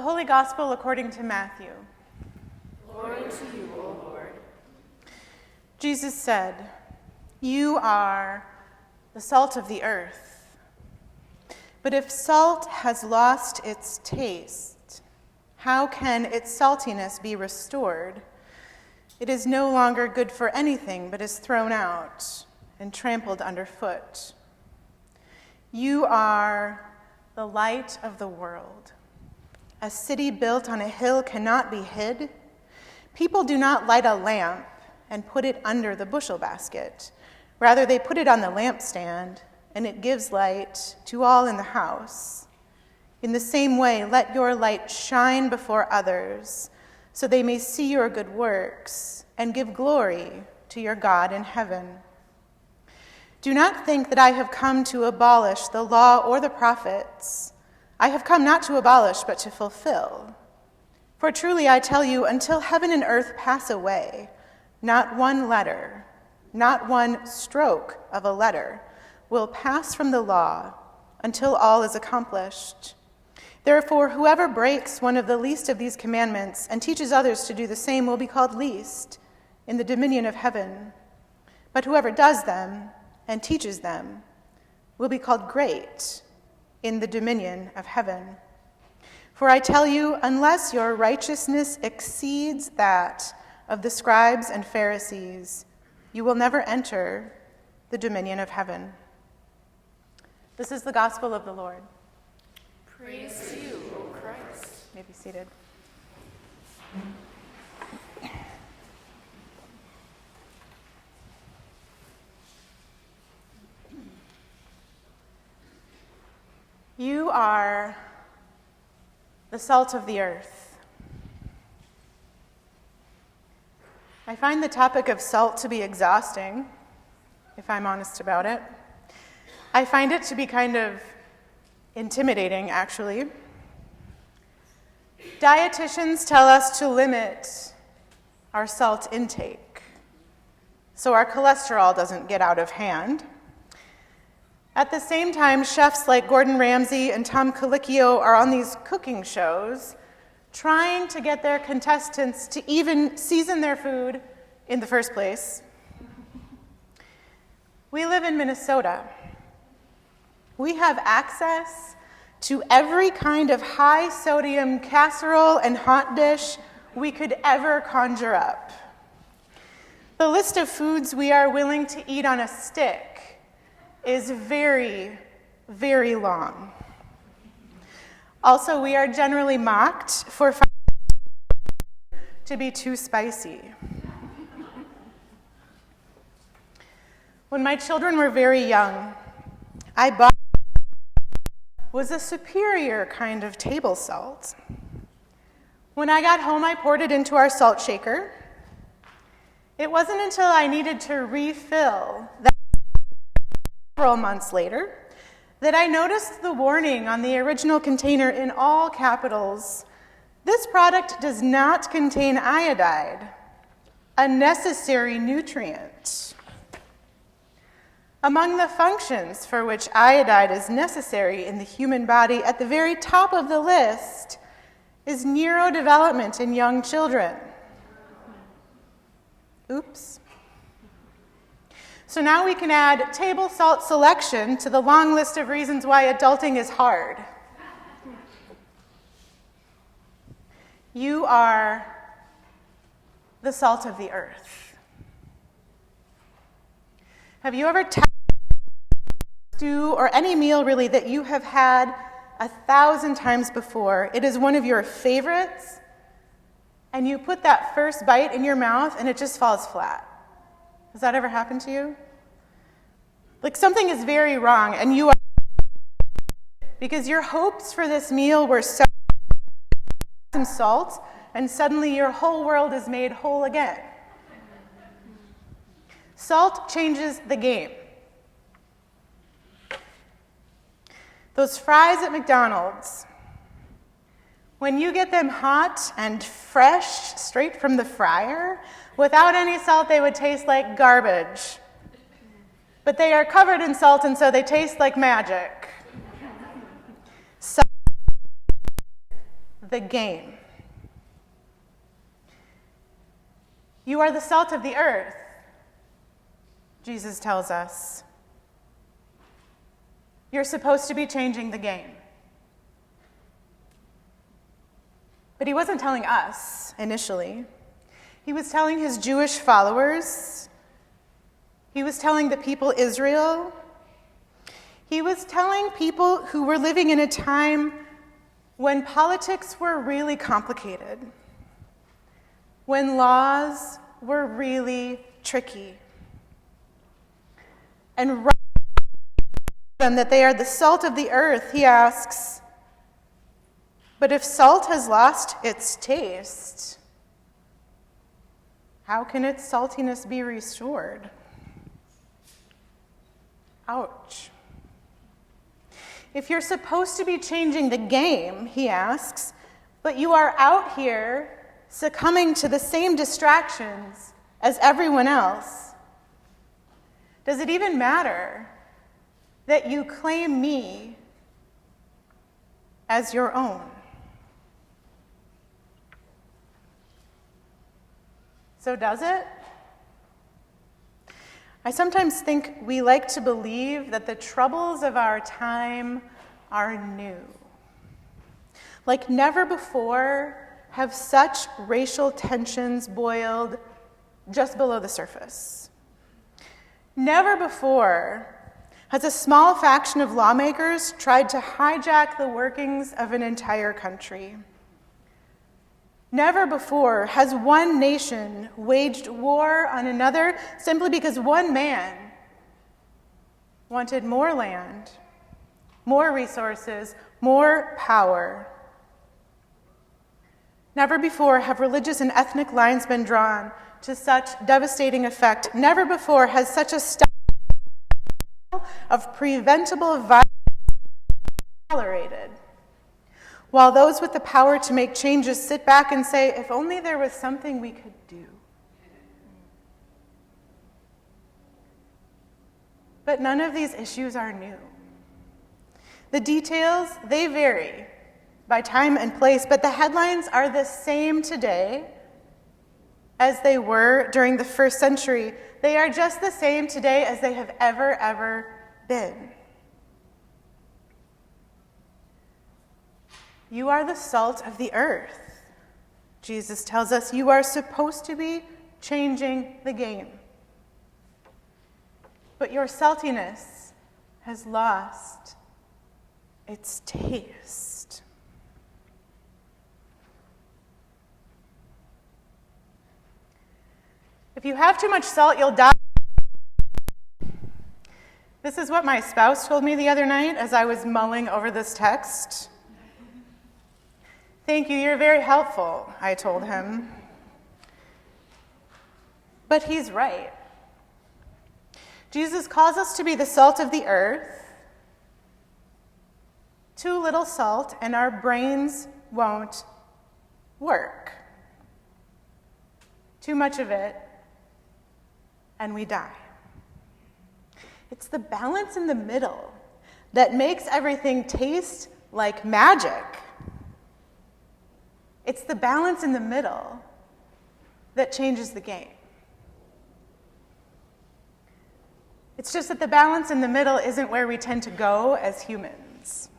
Holy Gospel according to Matthew. Glory to you, O Lord. Jesus said, "You are the salt of the earth. But if salt has lost its taste, how can its saltiness be restored? It is no longer good for anything, but is thrown out and trampled underfoot. You are the light of the world. A city built on a hill cannot be hid. People do not light a lamp and put it under the bushel basket. Rather, they put it on the lampstand, and it gives light to all in the house. In the same way, let your light shine before others, so they may see your good works and give glory to your God in heaven. Do not think that I have come to abolish the law or the prophets. I have come not to abolish, but to fulfill. For truly I tell you, until heaven and earth pass away, not one letter, not one stroke of a letter will pass from the law until all is accomplished. Therefore, whoever breaks one of the least of these commandments and teaches others to do the same will be called least in the dominion of heaven. But whoever does them and teaches them will be called great in the dominion of heaven. For I tell you, unless your righteousness exceeds that of the scribes and Pharisees, you will never enter the dominion of heaven." This is the gospel of the Lord. Praise to you, O Christ. You may be seated. You are the salt of the earth. I find the topic of salt to be exhausting, if I'm honest about it. I find it to be kind of intimidating, actually. Dietitians tell us to limit our salt intake so our cholesterol doesn't get out of hand. At the same time, chefs like Gordon Ramsay and Tom Colicchio are on these cooking shows trying to get their contestants to even season their food in the first place. We live in Minnesota. We have access to every kind of high-sodium casserole and hot dish we could ever conjure up. The list of foods we are willing to eat on a stick is very, very long. Also, we are generally mocked for finding to be too spicy. When my children were very young, I bought was a superior kind of table salt. When I got home, I poured it into our salt shaker. It wasn't until I needed to refill that several months later that I noticed the warning on the original container in all capitals. This product does not contain iodide, a necessary nutrient. Among the functions for which iodide is necessary in the human body, at the very top of the list is neurodevelopment in young children. Oops. So now we can add table salt selection to the long list of reasons why adulting is hard. You are the salt of the earth. Have you ever tasted stew or any meal really that you have had 1,000 times before? It is one of your favorites, and you put that first bite in your mouth and it just falls flat. Has that ever happened to you? Like something is very wrong, and you are, because your hopes for this meal were so and salt, and suddenly your whole world is made whole again. Salt changes the game. Those fries at McDonald's, when you get them hot and fresh, straight from the fryer, without any salt, they would taste like garbage. But they are covered in salt, and so they taste like magic. Salt is the game. You are the salt of the earth, Jesus tells us. You're supposed to be changing the game. But he wasn't telling us initially. He was telling his Jewish followers. He was telling the people Israel. He was telling people who were living in a time when politics were really complicated, when laws were really tricky. And right them that they are the salt of the earth, he asks, but if salt has lost its taste, how can its saltiness be restored? Ouch. If you're supposed to be changing the game, he asks, but you are out here succumbing to the same distractions as everyone else, does it even matter that you claim me as your own? So does it? I sometimes think we like to believe that the troubles of our time are new. Like never before have such racial tensions boiled just below the surface. Never before has a small faction of lawmakers tried to hijack the workings of an entire country. Never before has one nation waged war on another simply because one man wanted more land, more resources, more power. Never before have religious and ethnic lines been drawn to such devastating effect. Never before has such a style of preventable violence been tolerated, while those with the power to make changes sit back and say, if only there was something we could do. But none of these issues are new. The details, they vary by time and place, but the headlines are the same today as they were during the first century. They are just the same today as they have ever been. You are the salt of the earth. Jesus tells us you are supposed to be changing the game. But your saltiness has lost its taste. If you have too much salt, you'll die. This is what my spouse told me the other night as I was mulling over this text. Thank you, you're very helpful, I told him. But he's right. Jesus calls us to be the salt of the earth. Too little salt and our brains won't work. Too much of it and we die. It's the balance in the middle that makes everything taste like magic. It's the balance in the middle that changes the game. It's just that the balance in the middle isn't where we tend to go as humans.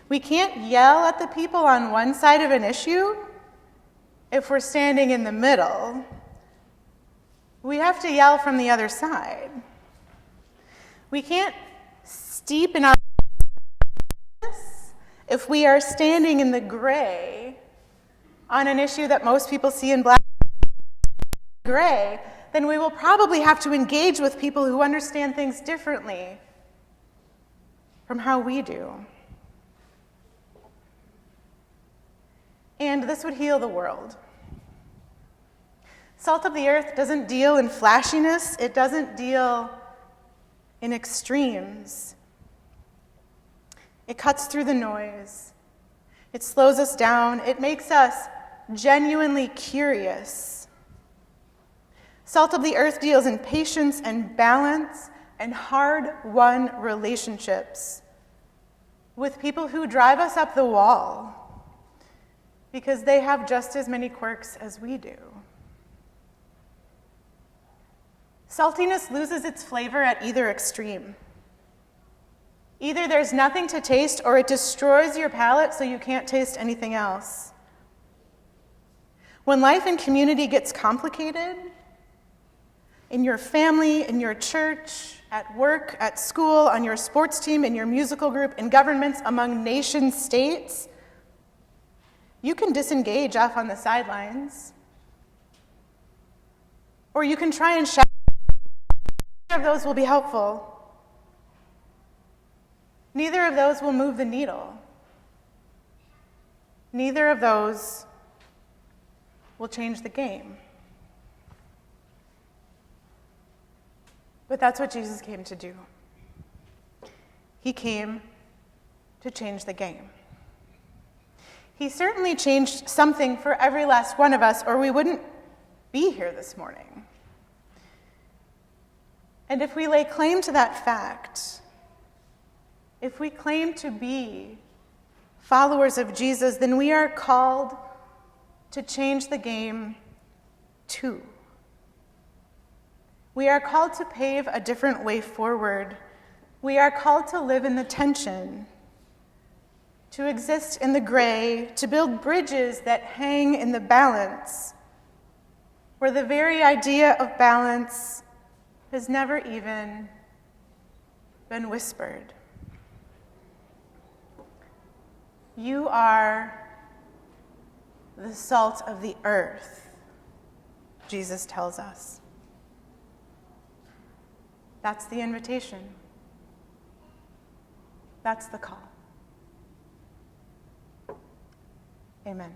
We can't yell at the people on one side of an issue if we're standing in the middle, we have to yell from the other side. We can't steep in our if we are standing in the gray on an issue that most people see in black and gray, then we will probably have to engage with people who understand things differently from how we do. And this would heal the world. Salt of the earth doesn't deal in flashiness. It doesn't deal in extremes. It cuts through the noise. It slows us down. It makes us genuinely curious. Salt of the earth deals in patience and balance and hard-won relationships with people who drive us up the wall because they have just as many quirks as we do. Saltiness loses its flavor at either extreme. Either there's nothing to taste or it destroys your palate so you can't taste anything else. When life in community gets complicated, in your family, in your church, at work, at school, on your sports team, in your musical group, in governments, among nation states, you can disengage off on the sidelines. Or you can try and shout. Neither of those will be helpful. Neither of those will move the needle. Neither of those will change the game. But that's what Jesus came to do. He came to change the game. He certainly changed something for every last one of us, or we wouldn't be here this morning. And if we lay claim to that fact, if we claim to be followers of Jesus, then we are called to change the game too. We are called to pave a different way forward. We are called to live in the tension, to exist in the gray, to build bridges that hang in the balance, where the very idea of balance has never even been whispered. You are the salt of the earth, Jesus tells us. That's the invitation. That's the call. Amen.